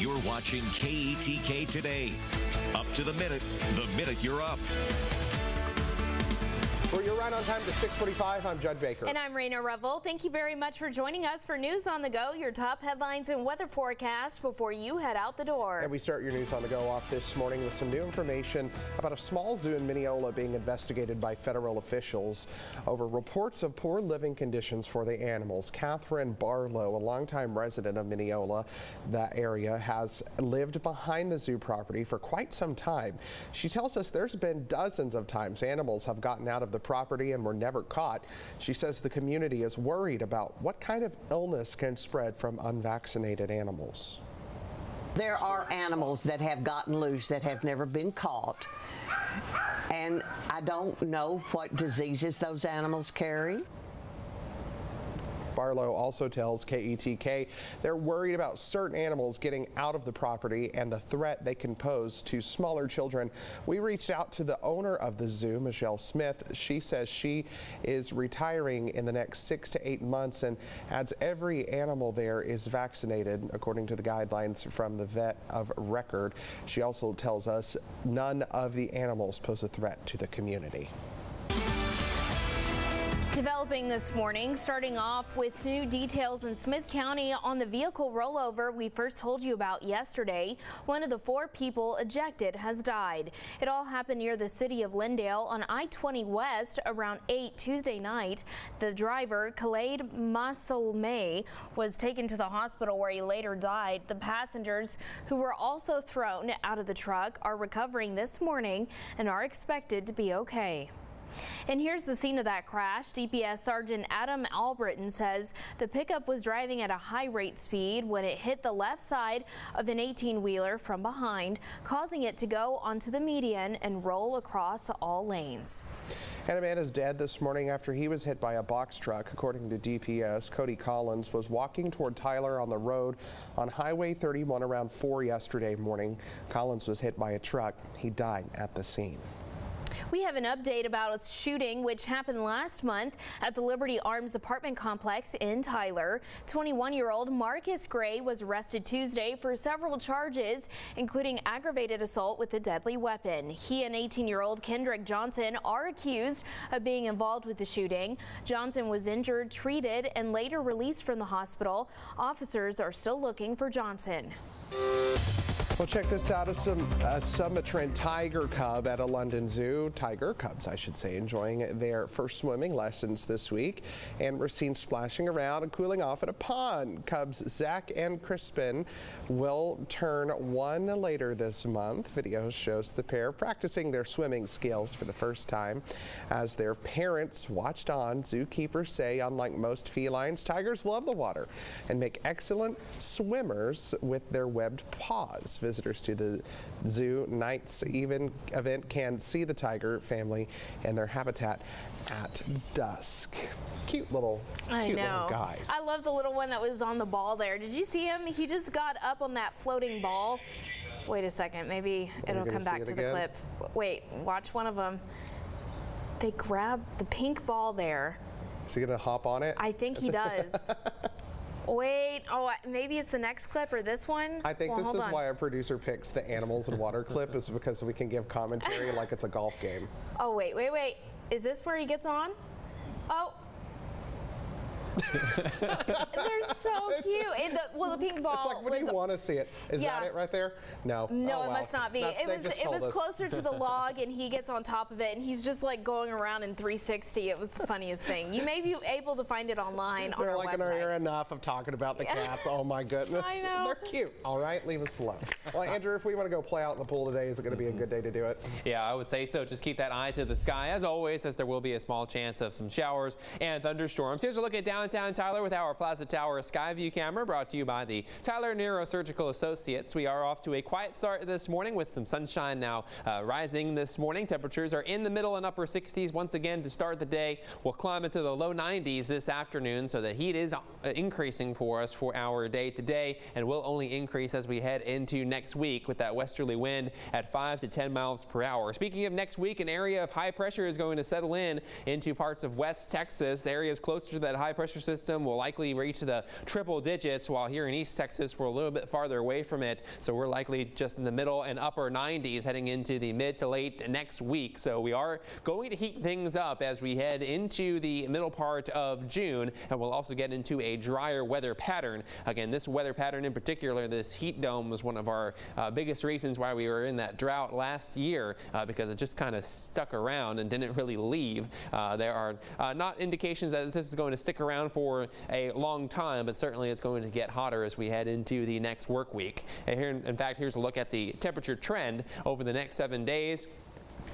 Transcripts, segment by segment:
You're watching KETK Today. Up to the minute you're up. Well, you're right on time to 6:45. I'm Judd Baker. And I'm Raina Revel. Thank you very much for joining us for News on the Go, your top headlines and weather forecast before you head out the door. And we start your News on the Go off this morning with some new information about a small zoo in Mineola being investigated by federal officials over reports of poor living conditions for the animals. Catherine Barlow, a longtime resident of Mineola, that area, has lived behind the zoo property for quite some time. She tells us there's been dozens of times animals have gotten out of the property and were never caught. She says the community is worried about what kind of illness can spread from unvaccinated animals. There are animals that have gotten loose that have never been caught, and I don't know what diseases those animals carry. Barlow also tells KETK they're worried about certain animals getting out of the property and the threat they can pose to smaller children. We reached out to the owner of the zoo, Michelle Smith. She says she is retiring in the next 6 to 8 months and adds every animal there is vaccinated according to the guidelines from the vet of record. She also tells us none of the animals pose a threat to the community. Developing this morning, starting off with new details in Smith County on the vehicle rollover we first told you about yesterday. One of the 4 people ejected has died. It all happened near the city of Lindale on I-20 West around 8 Tuesday night. The driver, Khaled Masalmeh, was taken to the hospital where he later died. The passengers, who were also thrown out of the truck, are recovering this morning and are expected to be okay. And here's the scene of that crash. DPS Sergeant Adam Albritton says the pickup was driving at a high rate speed when it hit the left side of an 18-wheeler from behind, causing it to go onto the median and roll across all lanes. And a man is dead this morning after he was hit by a box truck. According to DPS, Cody Collins was walking toward Tyler on the road on Highway 31 around 4 yesterday morning. Collins was hit by a truck. He died at the scene. We have an update about a shooting which happened last month at the Liberty Arms apartment complex in Tyler. 21-year-old Marcus Gray was arrested Tuesday for several charges, including aggravated assault with a deadly weapon. He and 18-year-old Kendrick Johnson are accused of being involved with the shooting. Johnson was injured, treated, and later released from the hospital. Officers are still looking for Johnson. Well, check this out. A Sumatran tiger cub at a London zoo. Tiger cubs, I should say, enjoying their first swimming lessons this week and were seen splashing around and cooling off at a pond. Cubs Zach and Crispin will turn 1 later this month. Video shows the pair practicing their swimming skills for the first time as their parents watched on. Zookeepers say, unlike most felines, tigers love the water and make excellent swimmers with their webbed paws. Visitors to the Zoo Nights event can see the tiger family and their habitat at dusk. Cute little guys. I love the little one that was on the ball there. Did you see him? He just got up on that floating ball. Wait a second, maybe it'll come back to the clip. Wait, watch one of them. They grab the pink ball there. Is he gonna hop on it? I think he does. Wait, maybe it's the next clip or this one? I think this is why our producer picks the animals and water clip, is because we can give commentary like it's a golf game. Oh, wait. Is this where he gets on? Oh. They're so cute. The pink ball. It's like, when do you want to see it? Is that it right there? No. No, it must not be. It was closer to the log, and he gets on top of it, and he's just like going around in 360. It was the funniest thing. You may be able to find it online on our website. They're like, enough of talking about the cats. Oh my goodness. I know. They're cute. All right, leave us alone. Well, Andrew, if we want to go play out in the pool today, is it going to be a good day to do it? Yeah, I would say so. Just keep that eye to the sky as always, as there will be a small chance of some showers and thunderstorms. Here's a look at downtown Tyler with our Plaza Tower Skyview camera, brought to you by the Tyler Neurosurgical Associates. We are off to a quiet start this morning with some sunshine now rising this morning. Temperatures are in the middle and upper 60s once again to start the day. We'll climb into the low 90s this afternoon, so the heat is increasing for us for our day today and will only increase as we head into next week with that westerly wind at 5 to 10 miles per hour. Speaking of next week, an area of high pressure is going to settle in into parts of West Texas. Areas closer to that high pressure pressure system will likely reach the triple digits, while here in East Texas we're a little bit farther away from it. So we're likely just in the middle and upper 90s heading into the mid to late next week. So we are going to heat things up as we head into the middle part of June, and we'll also get into a drier weather pattern. Again, this weather pattern in particular, this heat dome, was one of our biggest reasons why we were in that drought last year, because it just kind of stuck around and didn't really leave. There are not indications that this is going to stick around for a long time, but certainly it's going to get hotter as we head into the next work week. And here, in fact, here's a look at the temperature trend over the next 7 days.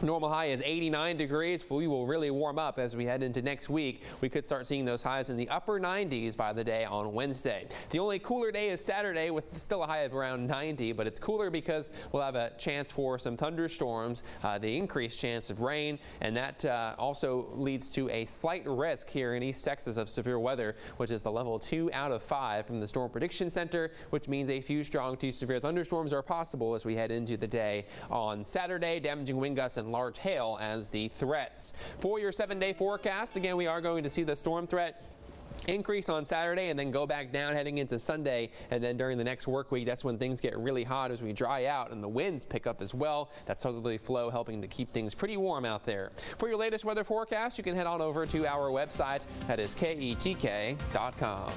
Normal high is 89 degrees. We will really warm up as we head into next week. We could start seeing those highs in the upper 90s by the day on Wednesday. The only cooler day is Saturday with still a high of around 90, but it's cooler because we'll have a chance for some thunderstorms, the increased chance of rain, and that also leads to a slight risk here in East Texas of severe weather, which is the level 2 out of 5 from the Storm Prediction Center, which means a few strong to severe thunderstorms are possible as we head into the day on Saturday, damaging wind gusts and large hail as the threats. For your 7-day forecast, again, we are going to see the storm threat increase on Saturday and then go back down heading into Sunday, and then during the next work week, that's when things get really hot as we dry out and the winds pick up as well. That southerly flow helping to keep things pretty warm out there. For your latest weather forecast, you can head on over to our website. That is KETK.com.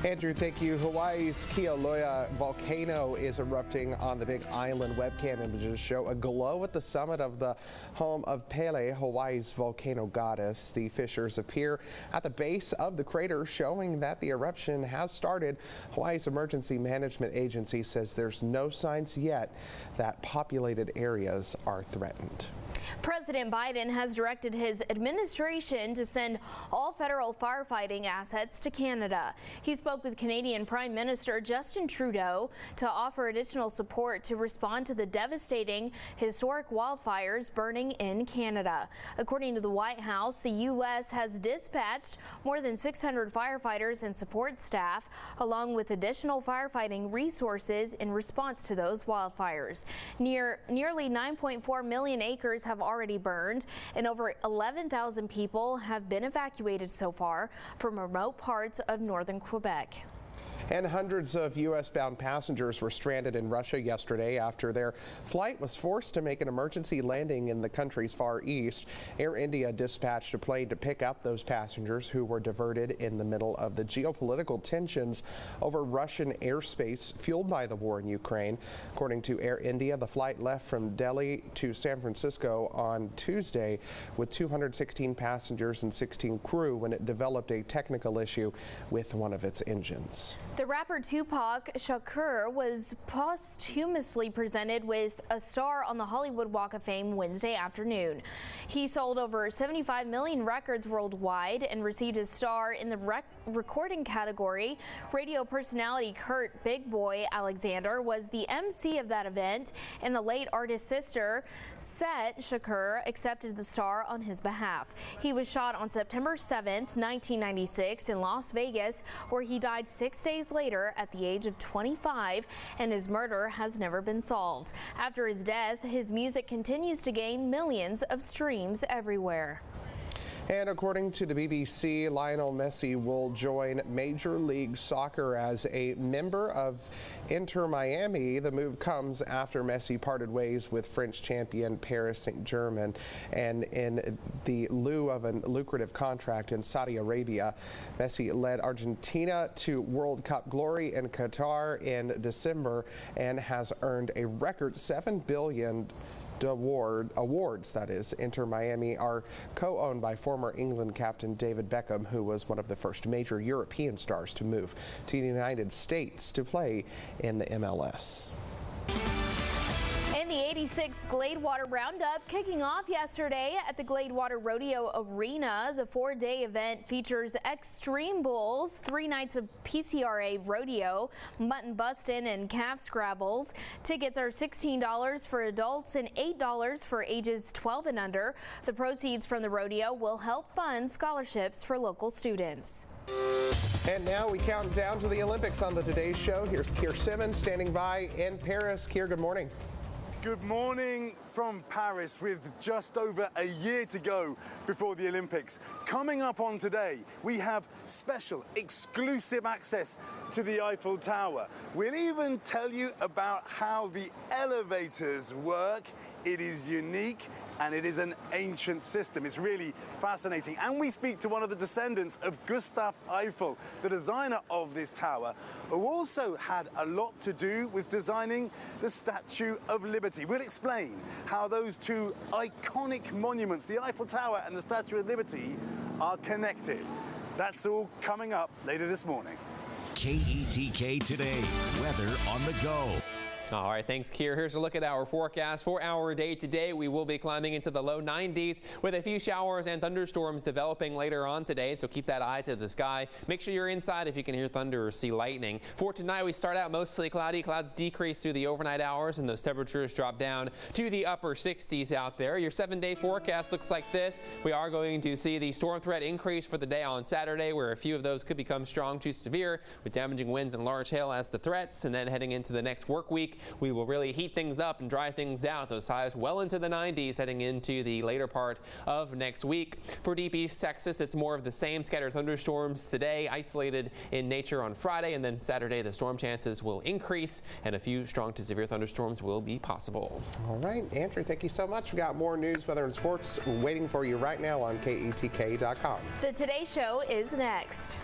Andrew, thank you. Hawaii's Kilauea volcano is erupting on the Big Island. Webcam images show a glow at the summit of the home of Pele, Hawaii's volcano goddess. The fissures appear at the base of the crater, showing that the eruption has started. Hawaii's Emergency Management Agency says there's no signs yet that populated areas are threatened. President Biden has directed his administration to send all federal firefighting assets to Canada. He spoke with Canadian Prime Minister Justin Trudeau to offer additional support to respond to the devastating historic wildfires burning in Canada. According to the White House, the U.S. has dispatched more than 600 firefighters and support staff, along with additional firefighting resources in response to those wildfires. Nearly 9.4 million acres have already burned, and over 11,000 people have been evacuated so far from remote parts of northern Quebec. And hundreds of U.S.-bound passengers were stranded in Russia yesterday after their flight was forced to make an emergency landing in the country's far east. Air India dispatched a plane to pick up those passengers who were diverted in the middle of the geopolitical tensions over Russian airspace fueled by the war in Ukraine. According to Air India, the flight left from Delhi to San Francisco on Tuesday with 216 passengers and 16 crew when it developed a technical issue with one of its engines. The rapper Tupac Shakur was posthumously presented with a star on the Hollywood Walk of Fame Wednesday afternoon. He sold over 75 million records worldwide and received a star in the recording category. Radio personality Kurt Big Boy Alexander was the MC of that event, and the late artist's sister, Set Shakur, accepted the star on his behalf. He was shot on September 7th, 1996 in Las Vegas, where he died 6 days later at the age of 25, and his murder has never been solved. After his death, his music continues to gain millions of streams everywhere. And according to the BBC, Lionel Messi will join Major League Soccer as a member of Inter Miami. The move comes after Messi parted ways with French champion Paris Saint-Germain, and in the lieu of a lucrative contract in Saudi Arabia. Messi led Argentina to World Cup glory in Qatar in December and has earned a record $7 billion awards. That is, Inter Miami are co-owned by former England captain David Beckham, who was one of the first major European stars to move to the United States to play in the MLS. The 86th Gladewater Roundup kicking off yesterday at the Gladewater Rodeo Arena. The 4-day event features extreme bulls, 3 nights of PCRA rodeo, mutton bustin' and calf scrabbles. Tickets are $16 for adults and $8 for ages 12 and under. The proceeds from the rodeo will help fund scholarships for local students. And now we count down to the Olympics on the Today Show. Here's Keir Simmons standing by in Paris. Keir, good morning. Good morning from Paris with just over a year to go before the Olympics. Coming up on today, we have special exclusive access to the Eiffel Tower. We'll even tell you about how the elevators work. It is unique and it is an ancient system. It's really fascinating. And we speak to one of the descendants of Gustav Eiffel, the designer of this tower, who also had a lot to do with designing the Statue of Liberty. We'll explain how those two iconic monuments, the Eiffel Tower and the Statue of Liberty, are connected. That's all coming up later this morning. KETK Today. Weather on the go. All right, thanks, Kier. Here's a look at our forecast for our day today. We will be climbing into the low 90s with a few showers and thunderstorms developing later on today, so keep that eye to the sky. Make sure you're inside if you can hear thunder or see lightning. For tonight, we start out mostly cloudy. Clouds decrease through the overnight hours, and those temperatures drop down to the upper 60s out there. Your 7-day forecast looks like this. We are going to see the storm threat increase for the day on Saturday, where a few of those could become strong to severe with damaging winds and large hail as the threats. And then heading into the next work week, we will really heat things up and dry things out. Those highs well into the 90s heading into the later part of next week. For deep East Texas, it's more of the same. Scattered thunderstorms today, isolated in nature on Friday, and then Saturday the storm chances will increase and a few strong to severe thunderstorms will be possible. All right, Andrew, thank you so much. We got more news, weather, and sports waiting for you right now on KETK.com. The Today Show is next.